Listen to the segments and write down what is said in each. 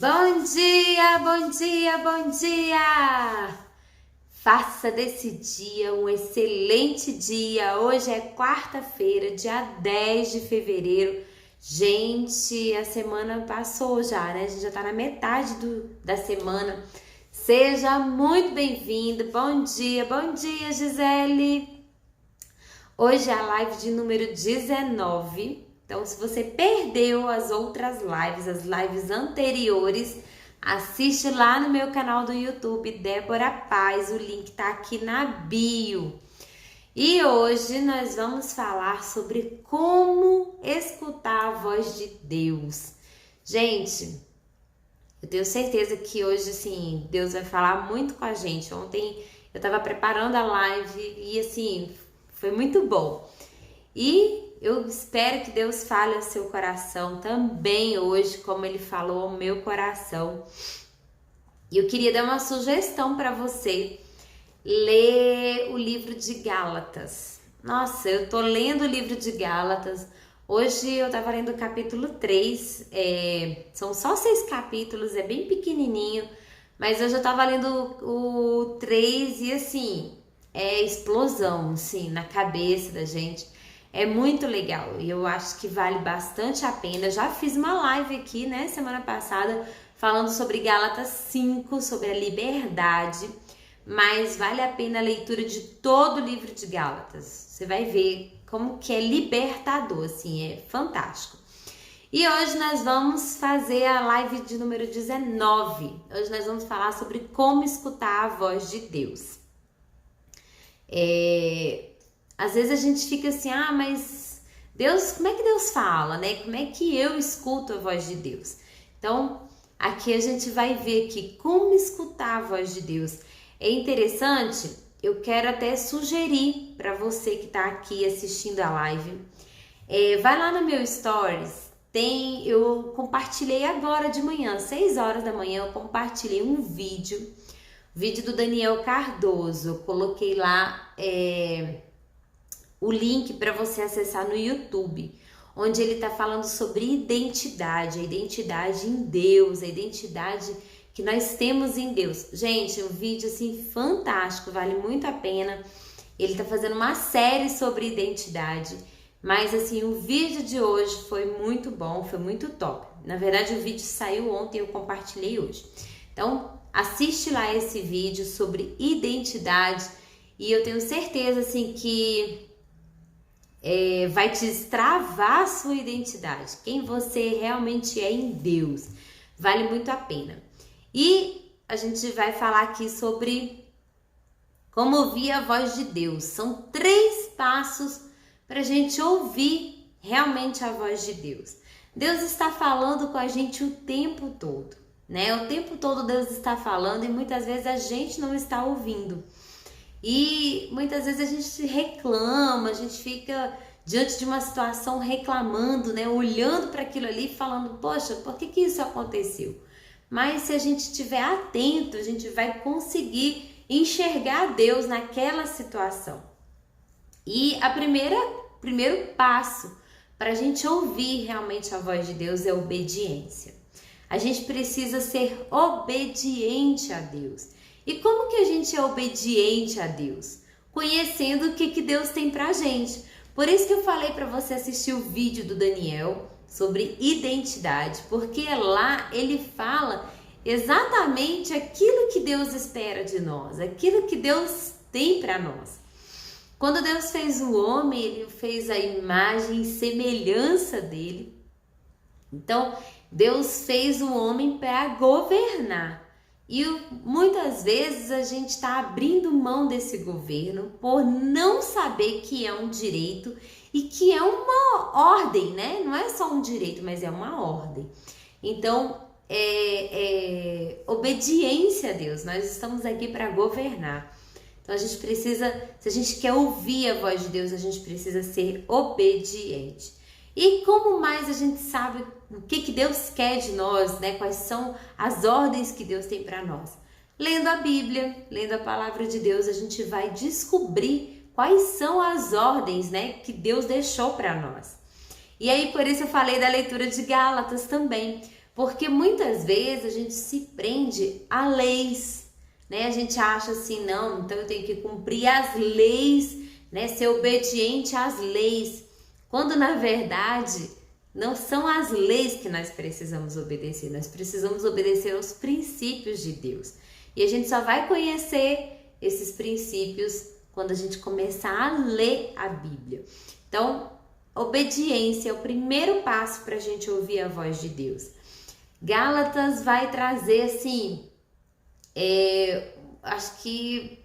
Bom dia, bom dia, bom dia! Faça desse dia um excelente dia. Hoje é quarta-feira, dia 10 de fevereiro. Gente, a semana passou já, né? A gente já tá na metade da semana. Seja muito bem-vindo. Bom dia, Gisele. Hoje é a live de número 19. Então, se você perdeu as outras lives, as lives anteriores, assiste lá no meu canal do YouTube, Débora Paz. O link tá aqui na bio. E hoje nós vamos falar sobre como escutar a voz de Deus. Gente, eu tenho certeza que hoje, assim, Deus vai falar muito com a gente. Ontem eu tava preparando a live e, assim, foi muito bom. E eu espero que Deus fale ao seu coração também hoje, como Ele falou ao meu coração. E eu queria dar uma sugestão para você. Ler o livro de Gálatas. Nossa, eu tô lendo o livro de Gálatas. Hoje eu tava lendo o capítulo 3. São só 6 capítulos, é bem pequenininho. Mas eu já tava lendo o 3 e assim, é explosão, assim, na cabeça da gente. É muito legal e eu acho que vale bastante a pena. Eu já fiz uma live aqui, né, semana passada, falando sobre Gálatas 5, sobre a liberdade, mas vale a pena a leitura de todo o livro de Gálatas. Você vai ver como que é libertador, assim, é fantástico. E hoje nós vamos fazer a live de número 19. Hoje nós vamos falar sobre como escutar a voz de Deus. Às vezes a gente fica assim, mas Deus, como é que Deus fala, né? Como é que eu escuto a voz de Deus? Então, aqui a gente vai ver aqui como escutar a voz de Deus. É interessante, eu quero até sugerir para você que está aqui assistindo a live, vai lá no meu Stories, eu compartilhei agora de manhã, 6 horas da manhã, eu compartilhei um vídeo do Daniel Cardoso, eu coloquei lá o link para você acessar no YouTube, onde ele está falando sobre identidade, a identidade em Deus, a identidade que nós temos em Deus. Gente, um vídeo assim fantástico, vale muito a pena. Ele tá fazendo uma série sobre identidade, mas assim, o vídeo de hoje foi muito bom, foi muito top. Na verdade, o vídeo saiu ontem e eu compartilhei hoje. Então, assiste lá esse vídeo sobre identidade e eu tenho certeza assim que vai te destravar a sua identidade, quem você realmente é em Deus. Vale muito a pena. E a gente vai falar aqui sobre como ouvir a voz de Deus. São 3 passos para a gente ouvir realmente a voz de Deus. Deus está falando com a gente o tempo todo, né? O tempo todo Deus está falando e muitas vezes a gente não está ouvindo. E muitas vezes a gente reclama, a gente fica diante de uma situação reclamando, né? Olhando para aquilo ali e falando, poxa, por que isso aconteceu? Mas se a gente estiver atento, a gente vai conseguir enxergar Deus naquela situação. E primeiro passo para a gente ouvir realmente a voz de Deus é a obediência. A gente precisa ser obediente a Deus. E como que a gente é obediente a Deus? Conhecendo o que Deus tem pra gente. Por isso que eu falei para você assistir o vídeo do Daniel sobre identidade, porque lá ele fala exatamente aquilo que Deus espera de nós, aquilo que Deus tem para nós. Quando Deus fez o homem, ele fez a imagem e semelhança dele. Então, Deus fez o homem para governar. E muitas vezes a gente está abrindo mão desse governo por não saber que é um direito e que é uma ordem, né? Não é só um direito, mas é uma ordem. Então, obediência a Deus. Nós estamos aqui para governar. Então, a gente precisa, se a gente quer ouvir a voz de Deus, a gente precisa ser obediente. E como mais a gente sabe o que Deus quer de nós, né? Quais são as ordens que Deus tem para nós? Lendo a Bíblia, lendo a palavra de Deus, a gente vai descobrir quais são as ordens, né, que Deus deixou para nós. E aí, por isso eu falei da leitura de Gálatas também, Porque muitas vezes a gente se prende a leis, né? A gente acha assim, não, então eu tenho que cumprir as leis, né? Ser obediente às leis. Quando na verdade não são as leis que nós precisamos obedecer, nós precisamos obedecer aos princípios de Deus. E a gente só vai conhecer esses princípios quando a gente começar a ler a Bíblia. Então, obediência é o primeiro passo para a gente ouvir a voz de Deus. Gálatas vai trazer assim, acho que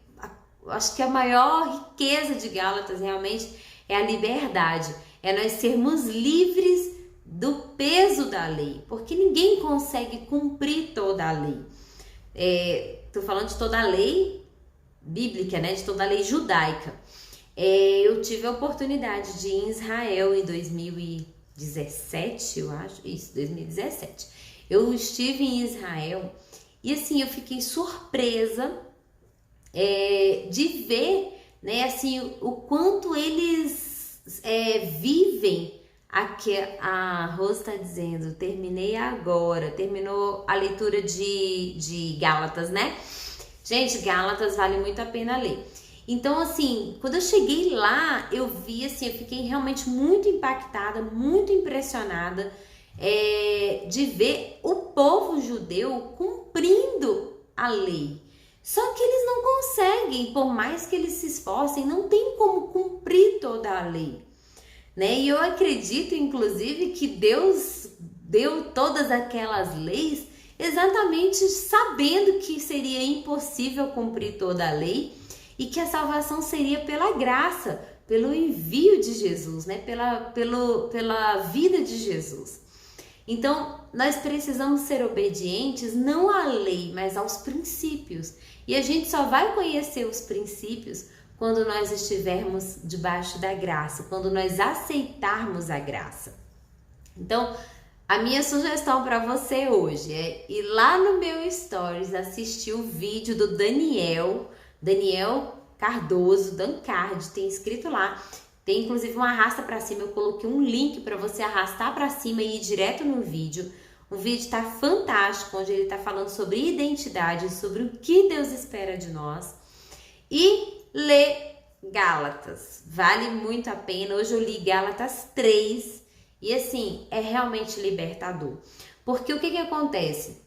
a maior riqueza de Gálatas realmente é a liberdade, é nós sermos livres do peso da lei, porque ninguém consegue cumprir toda a lei. Tô falando de toda a lei bíblica, né? De toda a lei judaica. Eu tive a oportunidade de ir em Israel em 2017, eu acho, isso, 2017. Eu estive em Israel e assim, eu fiquei surpresa de ver, né, assim, o quanto eles vivem. Aqui a Rose está dizendo, terminou a leitura de Gálatas, né? Gente, Gálatas vale muito a pena ler. Então, assim, quando eu cheguei lá, eu vi, assim, eu fiquei realmente muito impactada, muito impressionada de ver o povo judeu cumprindo a lei. Só que eles não conseguem, por mais que eles se esforcem, não tem como cumprir toda a lei, né? E eu acredito, inclusive, que Deus deu todas aquelas leis exatamente sabendo que seria impossível cumprir toda a lei e que a salvação seria pela graça, pelo envio de Jesus, né? Pela vida de Jesus. Então, nós precisamos ser obedientes não à lei, mas aos princípios. E a gente só vai conhecer os princípios quando nós estivermos debaixo da graça, quando nós aceitarmos a graça. Então, a minha sugestão para você hoje é ir lá no meu Stories, assistir o vídeo do Daniel Cardoso, Dancard, tem escrito lá. Tem inclusive um arrasta para cima, eu coloquei um link para você arrastar para cima e ir direto no vídeo. O vídeo está fantástico, onde ele está falando sobre identidade, sobre o que Deus espera de nós. E lê Gálatas, vale muito a pena. Hoje eu li Gálatas 3 e assim, é realmente libertador. Porque o que acontece?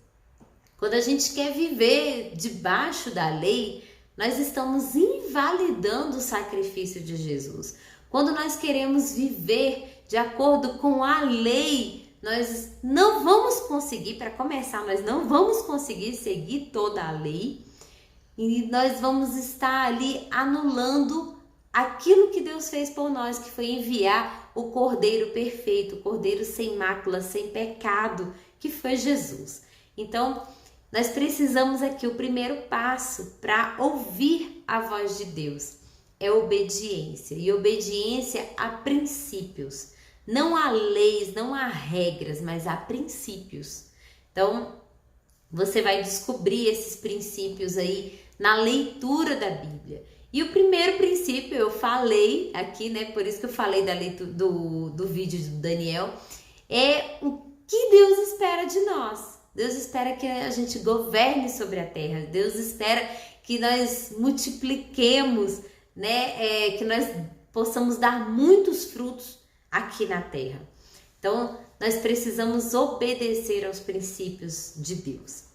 Quando a gente quer viver debaixo da lei, nós estamos invalidando o sacrifício de Jesus. Quando nós queremos viver de acordo com a lei, nós não vamos conseguir, para começar, nós não vamos conseguir seguir toda a lei e nós vamos estar ali anulando aquilo que Deus fez por nós, que foi enviar o Cordeiro perfeito, o Cordeiro sem mácula, sem pecado, que foi Jesus. Então, nós precisamos aqui, o primeiro passo para ouvir a voz de Deus é obediência, e obediência a princípios, não a leis, não a regras, mas a princípios. Então, você vai descobrir esses princípios aí na leitura da Bíblia. E o primeiro princípio, eu falei aqui, né, por isso que eu falei da leitura do vídeo do Daniel, é o que Deus espera de nós. Deus espera que a gente governe sobre a terra, Deus espera que nós multipliquemos, né, que nós possamos dar muitos frutos aqui na terra. Então, nós precisamos obedecer aos princípios de Deus.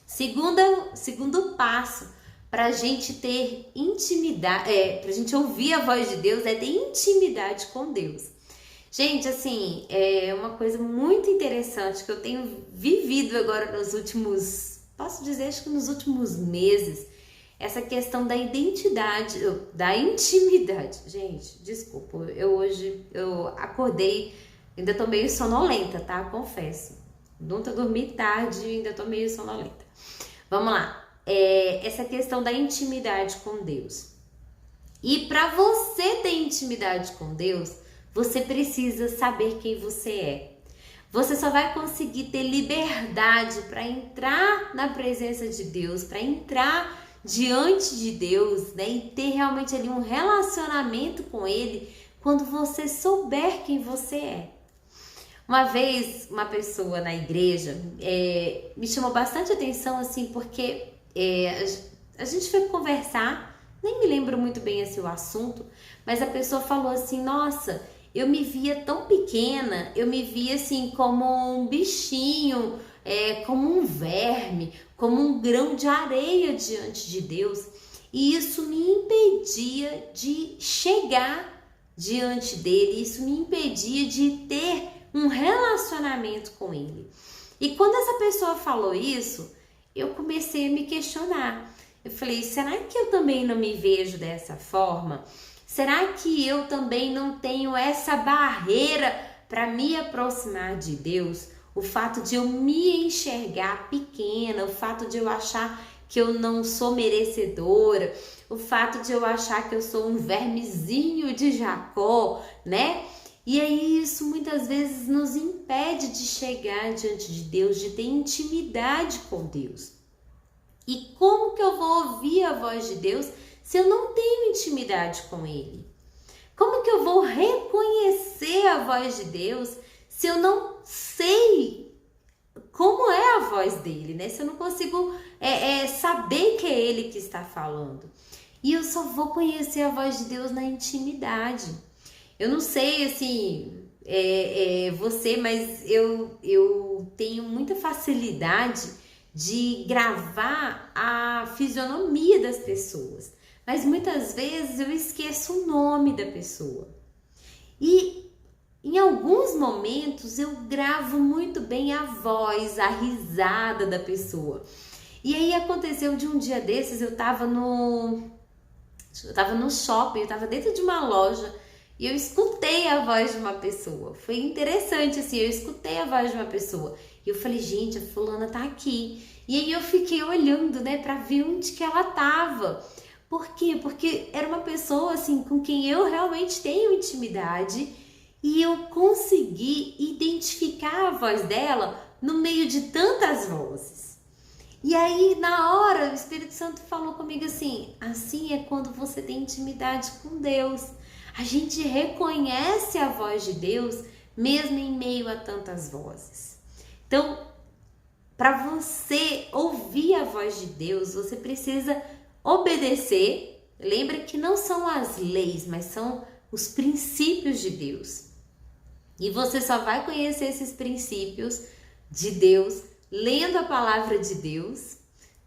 Segundo passo para a gente ter intimidade, para a gente ouvir a voz de Deus, é ter intimidade com Deus. Gente, assim, é uma coisa muito interessante que eu tenho vivido agora nos últimos, posso dizer, acho que nos últimos meses, essa questão da identidade, da intimidade. Gente, desculpa, hoje eu acordei, ainda tô meio sonolenta, tá? Confesso. Nunca dormi tarde, ainda tô meio sonolenta. Vamos lá. Essa questão da intimidade com Deus. E para você ter intimidade com Deus, você precisa saber quem você é. Você só vai conseguir ter liberdade para entrar na presença de Deus, para entrar diante de Deus, né, e ter realmente ali um relacionamento com Ele quando você souber quem você é. Uma vez, uma pessoa na igreja me chamou bastante atenção, assim, porque a gente foi conversar, nem me lembro muito bem assim, o assunto, mas a pessoa falou assim, nossa, eu me via tão pequena, eu me via assim como um bichinho, como um verme, como um grão de areia diante de Deus, e isso me impedia de chegar diante dele, isso me impedia de ter um relacionamento com ele. E quando essa pessoa falou isso, eu comecei a me questionar. Eu falei, será que eu também não me vejo dessa forma? Será que eu também não tenho essa barreira para me aproximar de Deus? O fato de eu me enxergar pequena, o fato de eu achar que eu não sou merecedora, o fato de eu achar que eu sou um vermezinho de Jacó, né? E aí isso muitas vezes nos impede de chegar diante de Deus, de ter intimidade com Deus. E como que eu vou ouvir a voz de Deus se eu não tenho intimidade com Ele? Como que eu vou reconhecer a voz de Deus se eu não sei como é a voz dele, né? Se eu não consigo saber que é Ele que está falando. E eu só vou conhecer a voz de Deus na intimidade. Eu não sei, assim, você, mas eu tenho muita facilidade de gravar a fisionomia das pessoas. Mas muitas vezes eu esqueço o nome da pessoa. E em alguns momentos eu gravo muito bem a voz, a risada da pessoa. E aí aconteceu de um dia desses, eu tava no shopping, eu tava dentro de uma loja e eu escutei a voz de uma pessoa. Foi interessante, assim, eu escutei a voz de uma pessoa. E eu falei, gente, a fulana tá aqui. E aí eu fiquei olhando, né, pra ver onde que ela tava. Por quê? Porque era uma pessoa, assim, com quem eu realmente tenho intimidade e eu consegui identificar a voz dela no meio de tantas vozes. E aí, na hora, o Espírito Santo falou comigo assim é quando você tem intimidade com Deus. A gente reconhece a voz de Deus mesmo em meio a tantas vozes. Então, para você ouvir a voz de Deus, você precisa obedecer. Lembra que não são as leis, mas são os princípios de Deus. E você só vai conhecer esses princípios de Deus lendo a palavra de Deus,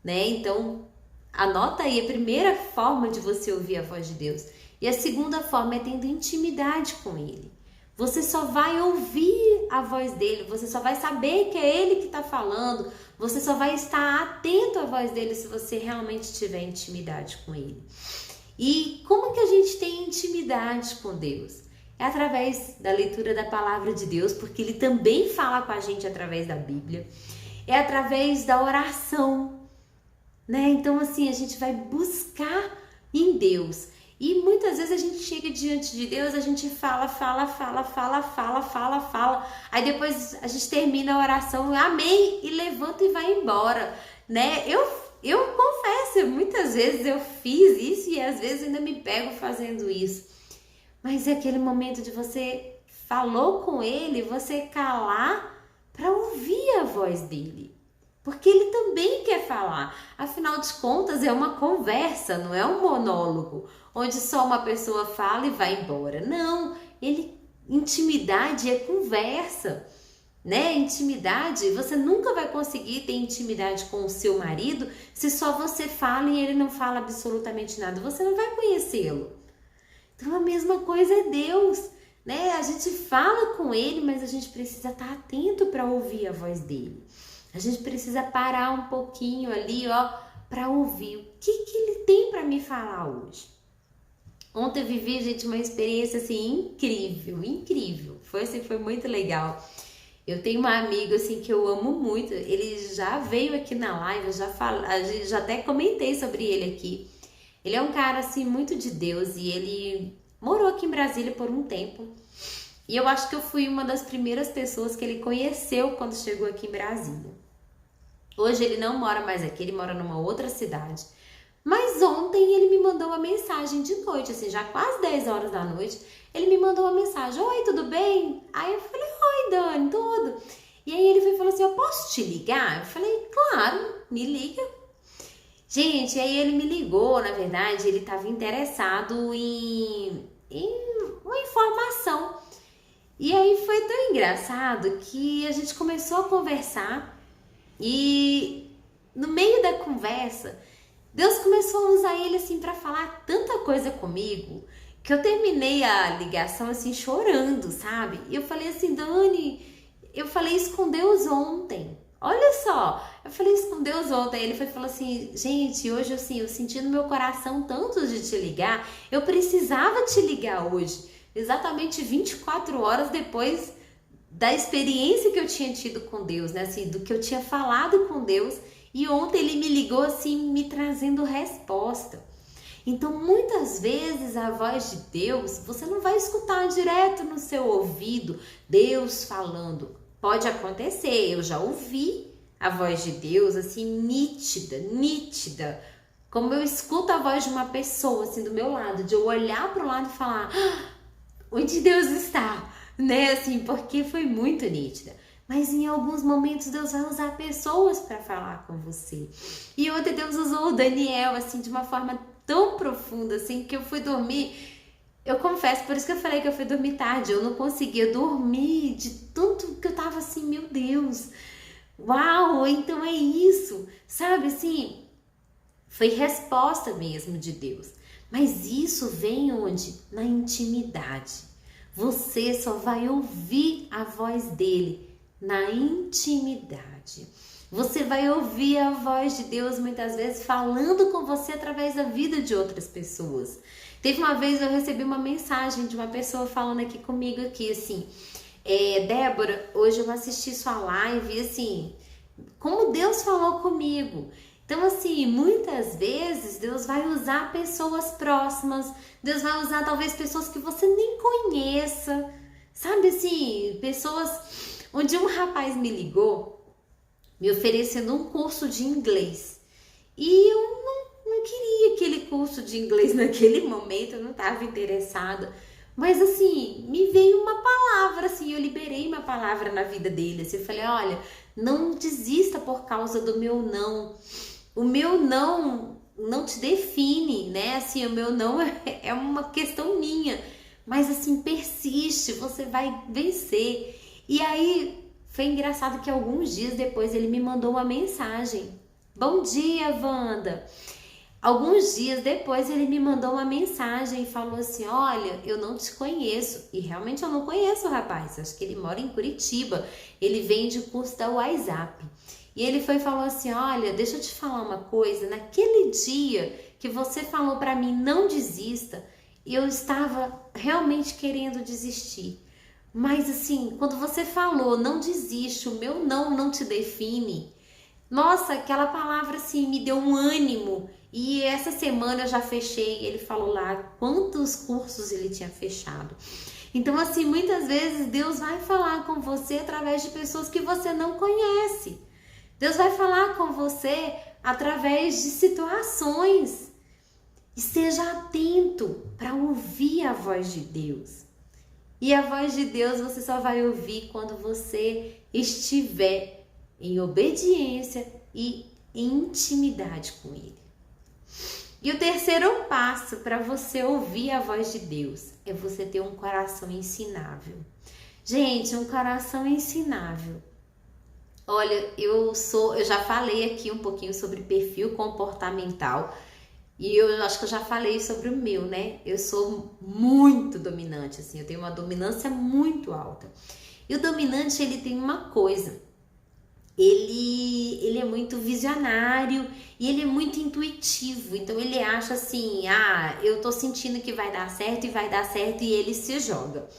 né? Então, anota aí a primeira forma de você ouvir a voz de Deus. E a segunda forma é tendo intimidade com Ele. Você só vai ouvir a voz dele, você só vai saber que é Ele que está falando, você só vai estar atento à voz dele se você realmente tiver intimidade com Ele. E como que a gente tem intimidade com Deus? É através da leitura da palavra de Deus, porque Ele também fala com a gente através da Bíblia. É através da oração, né? Então, assim, a gente vai buscar em Deus. E muitas vezes a gente chega diante de Deus, a gente fala. Aí depois a gente termina a oração, amém, e levanta e vai embora, né? Eu confesso, muitas vezes eu fiz isso e às vezes ainda me pego fazendo isso. Mas é aquele momento de você falou com Ele, você calar para ouvir a voz dele. Porque Ele também quer falar. Afinal de contas, é uma conversa, não é um monólogo, onde só uma pessoa fala e vai embora. Não, intimidade é conversa, né? Intimidade, você nunca vai conseguir ter intimidade com o seu marido se só você fala e ele não fala absolutamente nada. Você não vai conhecê-lo. Então a mesma coisa é Deus, né? A gente fala com Ele, mas a gente precisa estar atento para ouvir a voz dele. A gente precisa parar um pouquinho ali, para ouvir o que Ele tem para me falar hoje. Ontem eu vivi, gente, uma experiência assim incrível. Foi muito legal. Eu tenho um amigo assim que eu amo muito. Ele já veio aqui na live, eu já até comentei sobre ele aqui. Ele é um cara assim muito de Deus e ele morou aqui em Brasília por um tempo. E eu acho que eu fui uma das primeiras pessoas que ele conheceu quando chegou aqui em Brasília. Hoje ele não mora mais aqui, ele mora numa outra cidade. Mas ontem ele me mandou uma mensagem de noite, assim, já quase 10 horas da noite. Ele me mandou uma mensagem, oi, tudo bem? Aí eu falei, oi, Dani, tudo. E aí ele foi e falou assim, eu posso te ligar? Eu falei, claro, me liga. Gente, aí ele me ligou, na verdade, ele estava interessado em uma informação. E aí foi tão engraçado que a gente começou a conversar e no meio da conversa, Deus começou a usar ele assim para falar tanta coisa comigo que eu terminei a ligação assim chorando, sabe? E eu falei assim, Dani, eu falei isso com Deus ontem. Olha só, eu falei isso com Deus ontem. Ele foi e falou assim, gente, hoje assim, eu senti no meu coração tanto de te ligar, eu precisava te ligar hoje. Exatamente 24 horas depois da experiência que eu tinha tido com Deus, né? Assim, do que eu tinha falado com Deus. E ontem ele me ligou assim, me trazendo resposta. Então, muitas vezes a voz de Deus, você não vai escutar direto no seu ouvido, Deus falando. Pode acontecer, eu já ouvi a voz de Deus assim, nítida. Como eu escuto a voz de uma pessoa assim do meu lado, de eu olhar para o lado e falar, onde Deus está, né? Assim, porque foi muito nítida. Mas em alguns momentos Deus vai usar pessoas para falar com você. E ontem Deus usou o Daniel assim de uma forma tão profunda assim que eu fui dormir. Eu confesso, por isso que eu falei que eu fui dormir tarde. Eu não conseguia dormir de tanto que eu tava assim, meu Deus. Uau, então é isso. Sabe assim, foi resposta mesmo de Deus. Mas isso vem onde? Na intimidade. Você só vai ouvir a voz dele na intimidade. Você vai ouvir a voz de Deus muitas vezes falando com você através da vida de outras pessoas. Teve uma vez eu recebi uma mensagem de uma pessoa falando aqui comigo aqui assim, Débora, hoje eu assisti sua live e assim, como Deus falou comigo. Então assim, muitas vezes Deus vai usar pessoas próximas, Deus vai usar talvez pessoas que você nem conheça, sabe assim, pessoas... Um dia um rapaz me ligou, me oferecendo um curso de inglês. E eu não queria aquele curso de inglês naquele momento, eu não estava interessada. Mas assim, me veio uma palavra, assim, eu liberei uma palavra na vida dele. Assim, eu falei, olha, não desista por causa do meu não. O meu não te define, né? Assim, o meu não é uma questão minha. Mas assim, persiste, você vai vencer. E aí, foi engraçado que alguns dias depois ele me mandou uma mensagem. Bom dia, Wanda! Alguns dias depois ele me mandou uma mensagem e falou assim, olha, eu não te conheço. E realmente eu não conheço o rapaz, acho que ele mora em Curitiba. Ele vende curso da WhatsApp. E ele foi e falou assim, olha, deixa eu te falar uma coisa. Naquele dia que você falou para mim, não desista, eu estava realmente querendo desistir. Mas assim, quando você falou, não desiste, o meu não te define. Nossa, aquela palavra assim me deu um ânimo. E essa semana eu já fechei, ele falou lá quantos cursos ele tinha fechado. Então assim, muitas vezes Deus vai falar com você através de pessoas que você não conhece. Deus vai falar com você através de situações. Esteja atento para ouvir a voz de Deus. E a voz de Deus você só vai ouvir quando você estiver em obediência e em intimidade com Ele. E o terceiro passo para você ouvir a voz de Deus é você ter um coração ensinável. Gente, um coração ensinável. Olha, eu já falei aqui um pouquinho sobre perfil comportamental. E eu acho que eu já falei sobre o meu, né? Eu sou muito dominante, assim, eu tenho uma dominância muito alta. E o dominante, ele tem uma coisa, ele é muito visionário e ele é muito intuitivo. Então ele acha assim, eu tô sentindo que vai dar certo e ele se joga.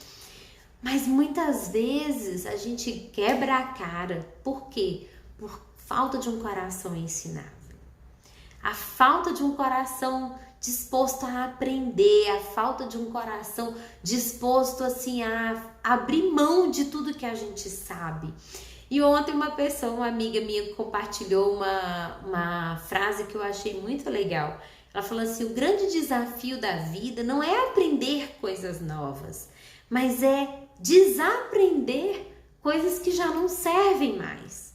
Mas muitas vezes a gente quebra a cara. Por quê? Por falta de um coração ensinável. A falta de um coração disposto a aprender, a falta de um coração disposto assim a abrir mão de tudo que a gente sabe. E ontem uma amiga minha, compartilhou uma frase que eu achei muito legal. Ela falou assim, o grande desafio da vida não é aprender coisas novas, mas é desaprender coisas que já não servem mais.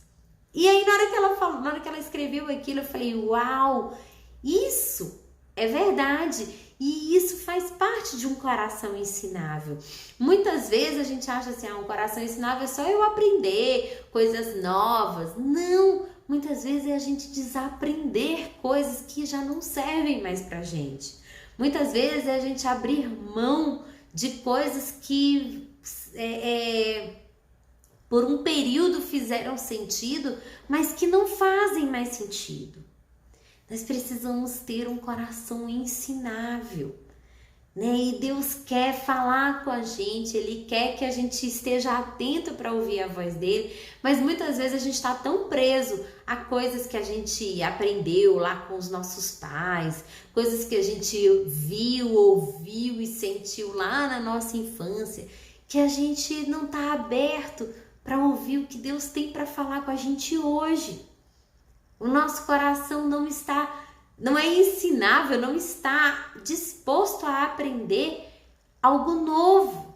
E aí, na hora que ela escreveu aquilo, eu falei, uau, isso é verdade. E isso faz parte de um coração ensinável. Muitas vezes a gente acha assim, um coração ensinável é só eu aprender coisas novas. Não, muitas vezes é a gente desaprender coisas que já não servem mais pra gente. Muitas vezes é a gente abrir mão de coisas que por um período fizeram sentido, mas que não fazem mais sentido. Nós precisamos ter um coração ensinável, né? E Deus quer falar com a gente, Ele quer que a gente esteja atento para ouvir a voz dele, mas muitas vezes a gente está tão preso a coisas que a gente aprendeu lá com os nossos pais, coisas que a gente viu, ouviu e sentiu lá na nossa infância, que a gente não está aberto para ouvir o que Deus tem para falar com a gente hoje. O nosso coração não é ensinável, não está disposto a aprender algo novo,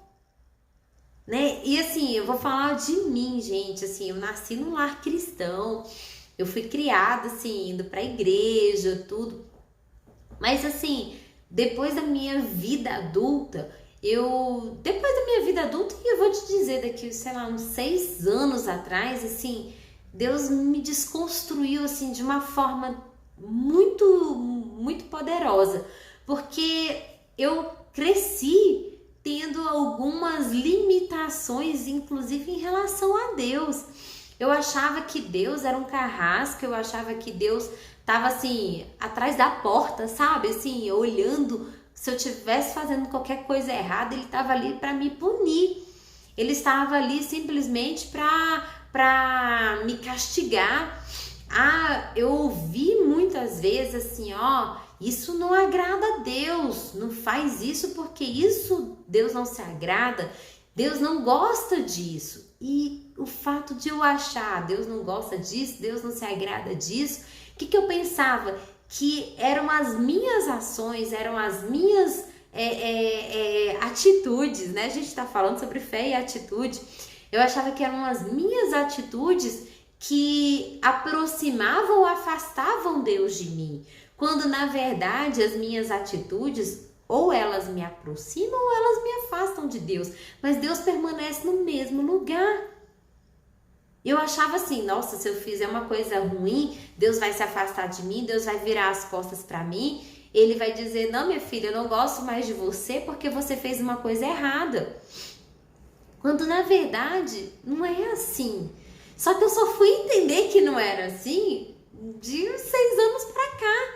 né? E assim, eu vou falar de mim, gente, assim, eu nasci num lar cristão, eu fui criada assim, indo para a igreja, tudo. Mas assim, depois da minha vida adulta, e eu vou te dizer daqui, sei lá, uns 6 anos atrás, assim, Deus me desconstruiu assim de uma forma muito, muito poderosa, porque eu cresci tendo algumas limitações, inclusive em relação a Deus. Eu achava que Deus era um carrasco, eu achava que Deus estava assim, atrás da porta, sabe? Assim, olhando, se eu estivesse fazendo qualquer coisa errada, Ele estava ali para me punir. Ele estava ali simplesmente para me castigar. Eu ouvi muitas vezes assim, isso não agrada a Deus, não faz isso porque isso Deus não se agrada, Deus não gosta disso. E o fato de eu achar Deus não gosta disso, Deus não se agrada disso, o que eu pensava? Que eram as minhas ações, eram as minhas atitudes, né? A gente tá falando sobre fé e atitude. Eu achava que eram as minhas atitudes que aproximavam ou afastavam Deus de mim, quando na verdade as minhas atitudes ou elas me aproximam ou elas me afastam de Deus, mas Deus permanece no mesmo lugar. Eu achava assim, nossa, se eu fizer uma coisa ruim, Deus vai se afastar de mim, Deus vai virar as costas para mim, Ele vai dizer, não, minha filha, eu não gosto mais de você porque você fez uma coisa errada. Quando na verdade não é assim. Só que eu só fui entender que não era assim de uns 6 anos pra cá.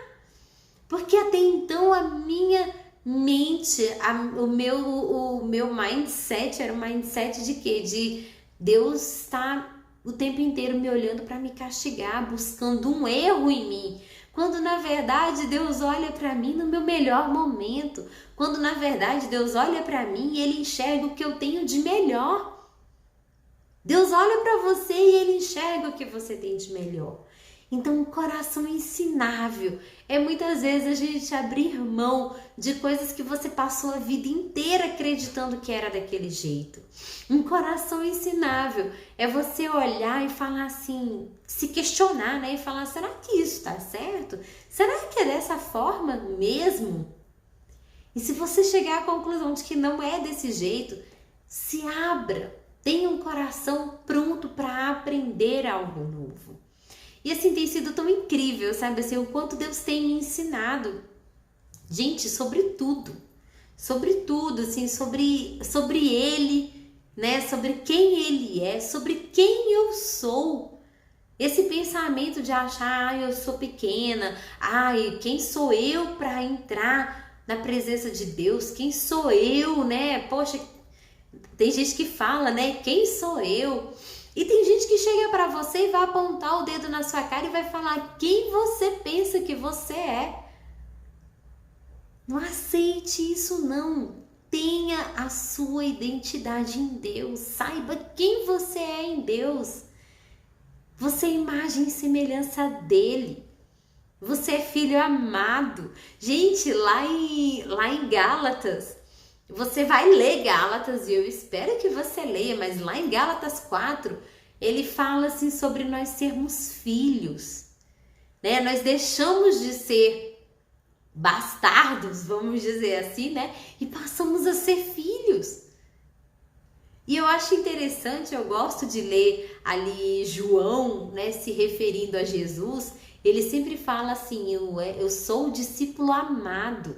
Porque até então a minha mente, o meu mindset era um mindset de quê? De Deus estar o tempo inteiro me olhando para me castigar, buscando um erro em mim. Quando na verdade Deus olha para mim no meu melhor momento. Quando na verdade Deus olha para mim e Ele enxerga o que eu tenho de melhor. Deus olha para você e Ele enxerga o que você tem de melhor. Então, um coração ensinável é muitas vezes a gente abrir mão de coisas que você passou a vida inteira acreditando que era daquele jeito. Um coração ensinável é você olhar e falar assim, se questionar, né? E falar, será que isso está certo? Será que é dessa forma mesmo? E se você chegar à conclusão de que não é desse jeito, se abra. Tenha um coração pronto para aprender algo novo. E assim, tem sido tão incrível, sabe? Assim, o quanto Deus tem me ensinado. Gente, sobre tudo, assim, sobre Ele, né? Sobre quem Ele é, sobre quem eu sou. Esse pensamento de achar, eu sou pequena, quem sou eu para entrar na presença de Deus? Quem sou eu, né? Poxa, tem gente que fala, né? Quem sou eu? E tem gente que chega para você e vai apontar o dedo na sua cara e vai falar quem você pensa que você é. Não aceite isso, não. Tenha a sua identidade em Deus. Saiba quem você é em Deus. Você é imagem e semelhança dele. Você é filho amado. Gente, lá em Gálatas, Você vai ler Gálatas e eu espero que você leia, mas lá em Gálatas 4, ele fala assim sobre nós sermos filhos, né? Nós deixamos de ser bastardos, vamos dizer assim, né? E passamos a ser filhos. E eu acho interessante, eu gosto de ler ali João, né, se referindo a Jesus, ele sempre fala assim, eu sou o discípulo amado.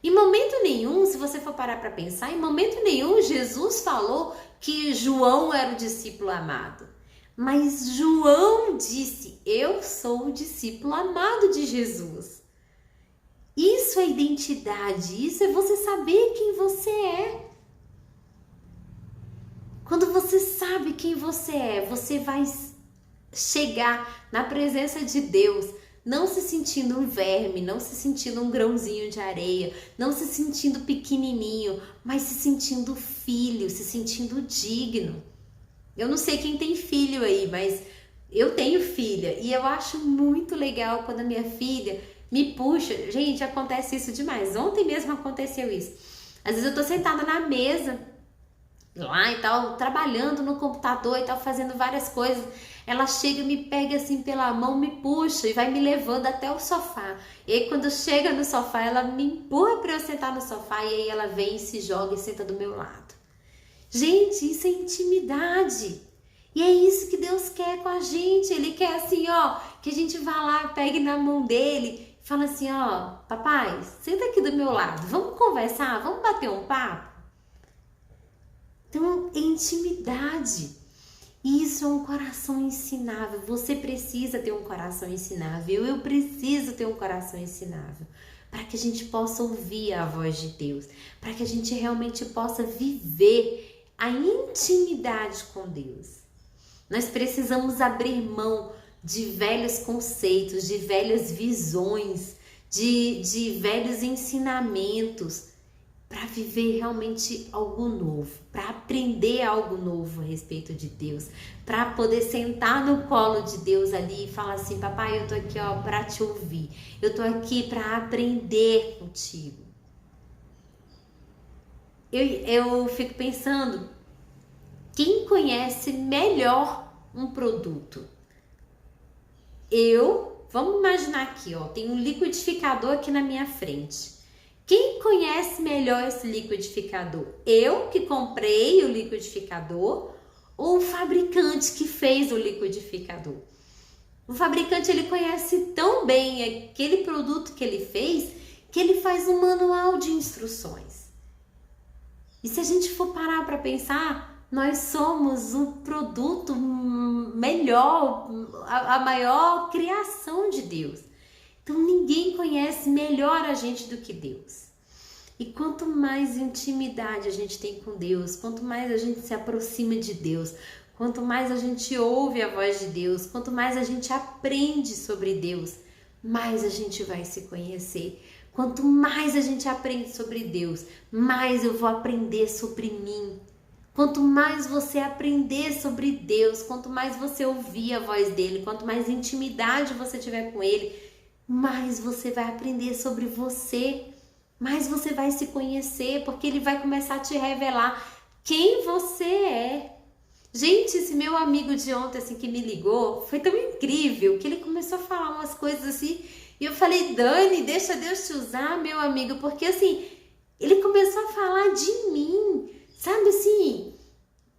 Em momento nenhum, se você for parar para pensar, em momento nenhum Jesus falou que João era o discípulo amado. Mas João disse, eu sou o discípulo amado de Jesus. Isso é identidade, isso é você saber quem você é. Quando você sabe quem você é, você vai chegar na presença de Deus, não se sentindo um verme, não se sentindo um grãozinho de areia, não se sentindo pequenininho, mas se sentindo filho, se sentindo digno. Eu não sei quem tem filho aí, mas eu tenho filha e eu acho muito legal quando a minha filha me puxa. Gente, acontece isso demais. Ontem mesmo aconteceu isso. Às vezes eu tô sentada na mesa lá e tal, trabalhando no computador e tal, fazendo várias coisas. Ela chega, me pega assim pela mão, me puxa e vai me levando até o sofá. E aí quando chega no sofá, ela me empurra para eu sentar no sofá e aí ela vem e se joga e senta do meu lado. Gente, isso é intimidade. E é isso que Deus quer com a gente. Ele quer assim, ó, que a gente vá lá, pegue na mão dele, fala assim, ó, papai, senta aqui do meu lado, vamos conversar, vamos bater um papo. Então, é intimidade. Isso é um coração ensinável. Você precisa ter um coração ensinável. Eu preciso ter um coração ensinável. Para que a gente possa ouvir a voz de Deus. Para que a gente realmente possa viver a intimidade com Deus. Nós precisamos abrir mão de velhos conceitos, de velhas visões, de velhos ensinamentos, para viver realmente algo novo, para aprender algo novo a respeito de Deus, para poder sentar no colo de Deus ali e falar assim, papai, eu tô aqui ó para te ouvir, eu tô aqui para aprender contigo. Eu fico pensando, quem conhece melhor um produto? Vamos imaginar aqui, ó, tem um liquidificador aqui na minha frente. Quem conhece melhor esse liquidificador? Eu que comprei o liquidificador ou o fabricante que fez o liquidificador? O fabricante ele conhece tão bem aquele produto que ele fez que ele faz um manual de instruções. E se a gente for parar para pensar, nós somos o produto melhor, a maior criação de Deus. Então ninguém conhece melhor a gente do que Deus. E quanto mais intimidade a gente tem com Deus, quanto mais a gente se aproxima de Deus, quanto mais a gente ouve a voz de Deus, quanto mais a gente aprende sobre Deus, mais a gente vai se conhecer. Quanto mais a gente aprende sobre Deus, mais eu vou aprender sobre mim. Quanto mais você aprender sobre Deus, quanto mais você ouvir a voz dele, quanto mais intimidade você tiver com ele, mais você vai aprender sobre você, mais você vai se conhecer, porque ele vai começar a te revelar quem você é. Gente, esse meu amigo de ontem assim que me ligou, foi tão incrível que ele começou a falar umas coisas assim, e eu falei, Dani, deixa Deus te usar, meu amigo, porque assim, ele começou a falar de mim, sabe assim,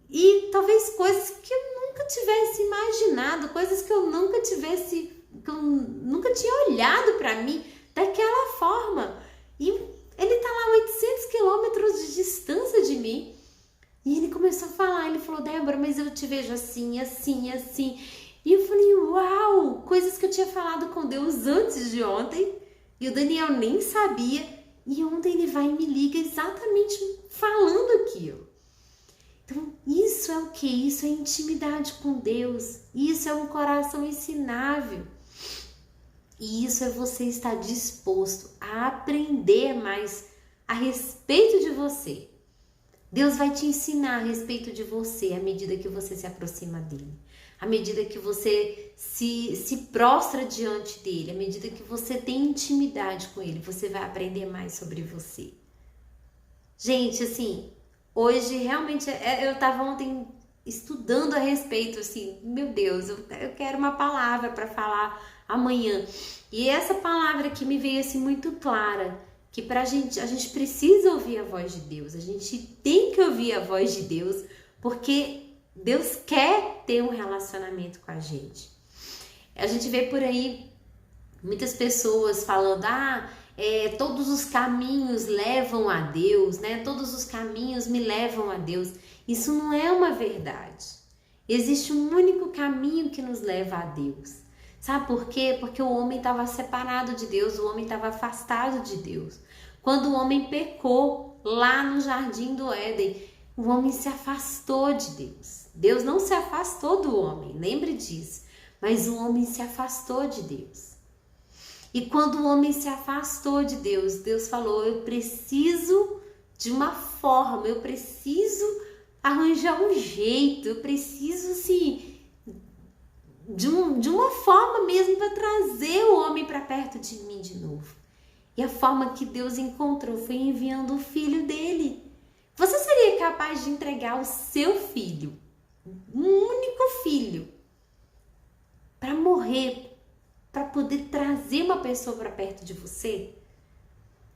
e talvez coisas que eu nunca tivesse imaginado, coisas que eu nunca tinha olhado para mim daquela forma. E ele tá lá a 800 quilômetros de distância de mim. E ele começou a falar, ele falou, Débora, mas eu te vejo assim, assim, assim. E eu falei, uau, coisas que eu tinha falado com Deus antes de ontem. E o Daniel nem sabia. E ontem ele vai e me liga exatamente falando aquilo. Então, isso é o que? Isso é intimidade com Deus. Isso é um coração ensinável. E isso é você estar disposto a aprender mais a respeito de você. Deus vai te ensinar a respeito de você à medida que você se aproxima dele. À medida que você se prostra diante dele. À medida que você tem intimidade com ele, você vai aprender mais sobre você. Gente, assim, hoje realmente eu tava ontem estudando a respeito, assim, meu Deus, eu quero uma palavra para falar amanhã. E essa palavra que me veio assim muito clara, que a gente precisa ouvir a voz de Deus, a gente tem que ouvir a voz de Deus, porque Deus quer ter um relacionamento com a gente. A gente vê por aí muitas pessoas falando, todos os caminhos levam a Deus, né? Todos os caminhos me levam a Deus. Isso não é uma verdade. Existe um único caminho que nos leva a Deus. Sabe por quê? Porque o homem estava separado de Deus, o homem estava afastado de Deus. Quando o homem pecou lá no jardim do Éden, o homem se afastou de Deus. Deus não se afastou do homem, lembre disso. Mas o homem se afastou de Deus. E quando o homem se afastou de Deus, Deus falou, eu preciso de uma forma, eu preciso arranjar um jeito, eu preciso, assim, de uma forma mesmo para trazer o homem para perto de mim de novo. E a forma que Deus encontrou foi enviando o filho dele. Você seria capaz de entregar o seu filho, um único filho, para morrer, para poder trazer uma pessoa para perto de você?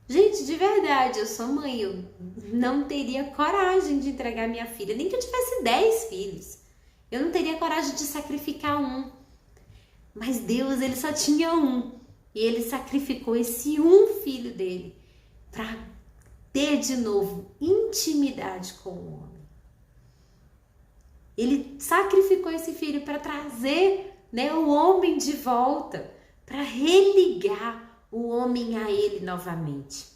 Gente, de verdade, eu sou mãe, eu não teria coragem de entregar minha filha, nem que eu tivesse 10 filhos. Eu não teria coragem de sacrificar um. Mas Deus, ele só tinha um. E ele sacrificou esse um filho dele para ter de novo intimidade com o homem. Ele sacrificou esse filho para trazer, o homem de volta, para religar o homem a ele novamente.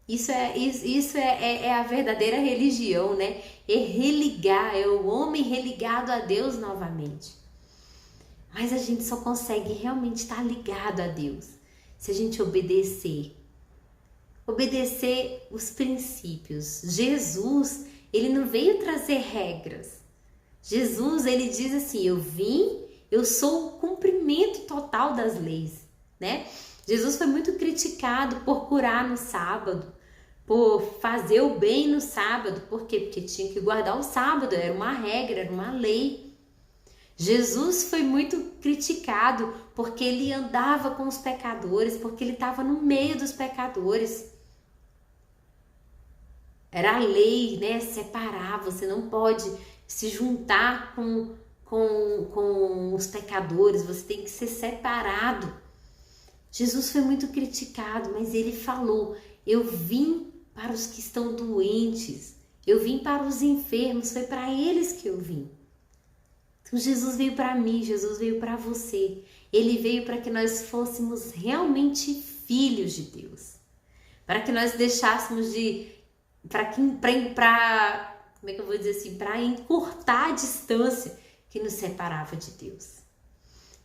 Isso é a verdadeira religião, né? É religar, é o homem religado a Deus novamente. Mas a gente só consegue realmente estar ligado a Deus se a gente obedecer os princípios. Jesus, ele não veio trazer regras. Jesus, ele diz assim, eu sou o cumprimento total das leis, né? Jesus foi muito criticado por curar no sábado, por fazer o bem no sábado. Por quê? Porque tinha que guardar o sábado, era uma regra, era uma lei. Jesus foi muito criticado porque ele andava com os pecadores, porque ele estava no meio dos pecadores. Era a lei, né? Separar, você não pode se juntar com os pecadores, você tem que ser separado. Jesus foi muito criticado, mas ele falou, eu vim para os que estão doentes, eu vim para os enfermos, foi para eles que eu vim. Então Jesus veio para mim, Jesus veio para você. Ele veio para que nós fôssemos realmente filhos de Deus. Para que nós deixássemos para como é que eu vou dizer assim, para encurtar a distância que nos separava de Deus.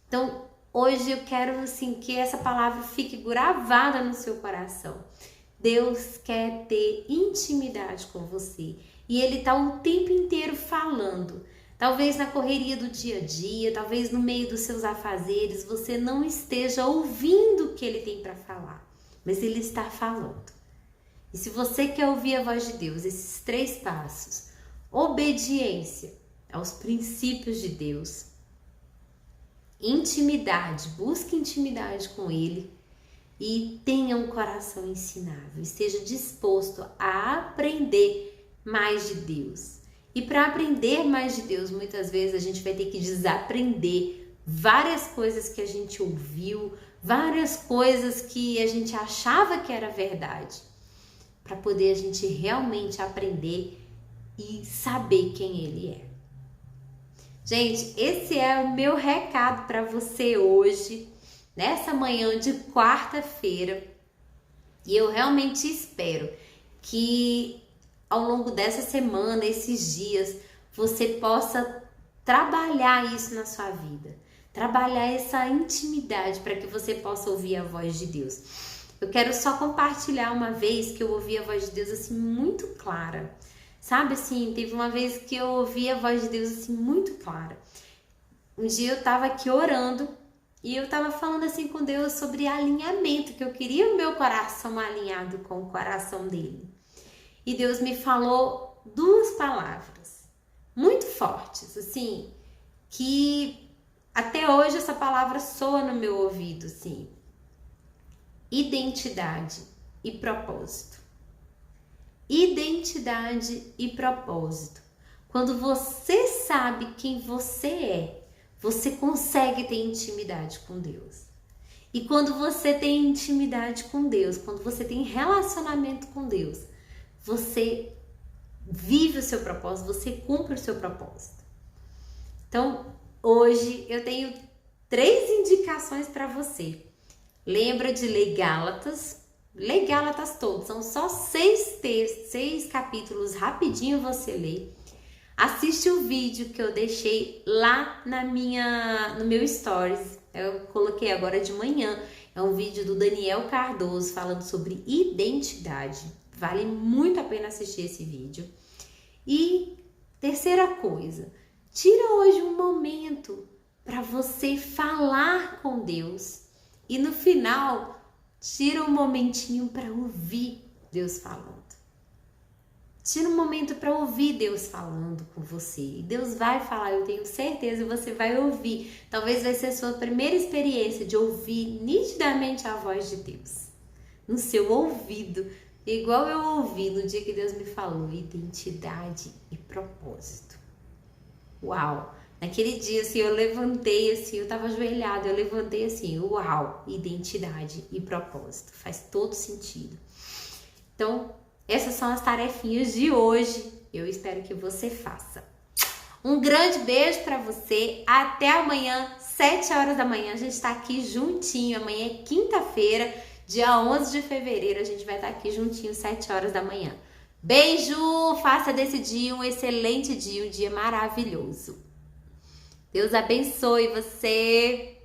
Então, hoje eu quero assim que essa palavra fique gravada no seu coração. Deus quer ter intimidade com você e Ele está o tempo inteiro falando. Talvez na correria do dia a dia, talvez no meio dos seus afazeres, você não esteja ouvindo o que Ele tem para falar, mas Ele está falando. E se você quer ouvir a voz de Deus, esses 3 passos, obediência aos princípios de Deus, intimidade, busque intimidade com Ele e tenha um coração ensinável, esteja disposto a aprender mais de Deus. E para aprender mais de Deus, muitas vezes a gente vai ter que desaprender várias coisas que a gente ouviu, várias coisas que a gente achava que era verdade, para poder a gente realmente aprender e saber quem Ele é. Gente, esse é o meu recado para você hoje, nessa manhã de quarta-feira. E eu realmente espero que ao longo dessa semana, esses dias, você possa trabalhar isso na sua vida. Trabalhar essa intimidade para que você possa ouvir a voz de Deus. Eu quero só compartilhar uma vez que eu ouvi a voz de Deus assim muito clara. Sabe assim, teve uma vez que eu ouvi a voz de Deus assim muito clara. Um dia eu tava aqui orando e eu tava falando assim com Deus sobre alinhamento, que eu queria o meu coração alinhado com o coração dele. e Deus me falou duas palavras muito fortes, assim, que até hoje essa palavra soa no meu ouvido, assim. Identidade e propósito. Identidade e propósito. Quando você sabe quem você é, você consegue ter intimidade com Deus. E quando você tem intimidade com Deus, quando você tem relacionamento com Deus, você vive o seu propósito, você cumpre o seu propósito. Então, hoje eu tenho 3 indicações para você. Lembra de ler Gálatas? Lê Gálatas todos, são só 6 capítulos, rapidinho você lê. Assiste o vídeo que eu deixei lá no meu stories. Eu coloquei agora de manhã. É um vídeo do Daniel Cardoso falando sobre identidade. Vale muito a pena assistir esse vídeo. E terceira coisa, tira hoje um momento para você falar com Deus. E no final, tira um momentinho para ouvir Deus falando. Tira um momento para ouvir Deus falando com você. E Deus vai falar, eu tenho certeza, e você vai ouvir. Talvez vai ser a sua primeira experiência de ouvir nitidamente a voz de Deus. No seu ouvido. Igual eu ouvi no dia que Deus me falou, identidade e propósito. Uau! Naquele dia, assim, eu levantei, assim, eu tava ajoelhada, eu levantei assim, uau! Identidade e propósito. Faz todo sentido. Então, essas são as tarefinhas de hoje. Eu espero que você faça. Um grande beijo para você. Até amanhã, 7 horas da manhã. A gente tá aqui juntinho. Amanhã é quinta-feira, dia 11 de fevereiro. A gente vai estar aqui juntinho, 7 horas da manhã. Beijo! Faça desse dia um excelente dia, um dia maravilhoso. Deus abençoe você.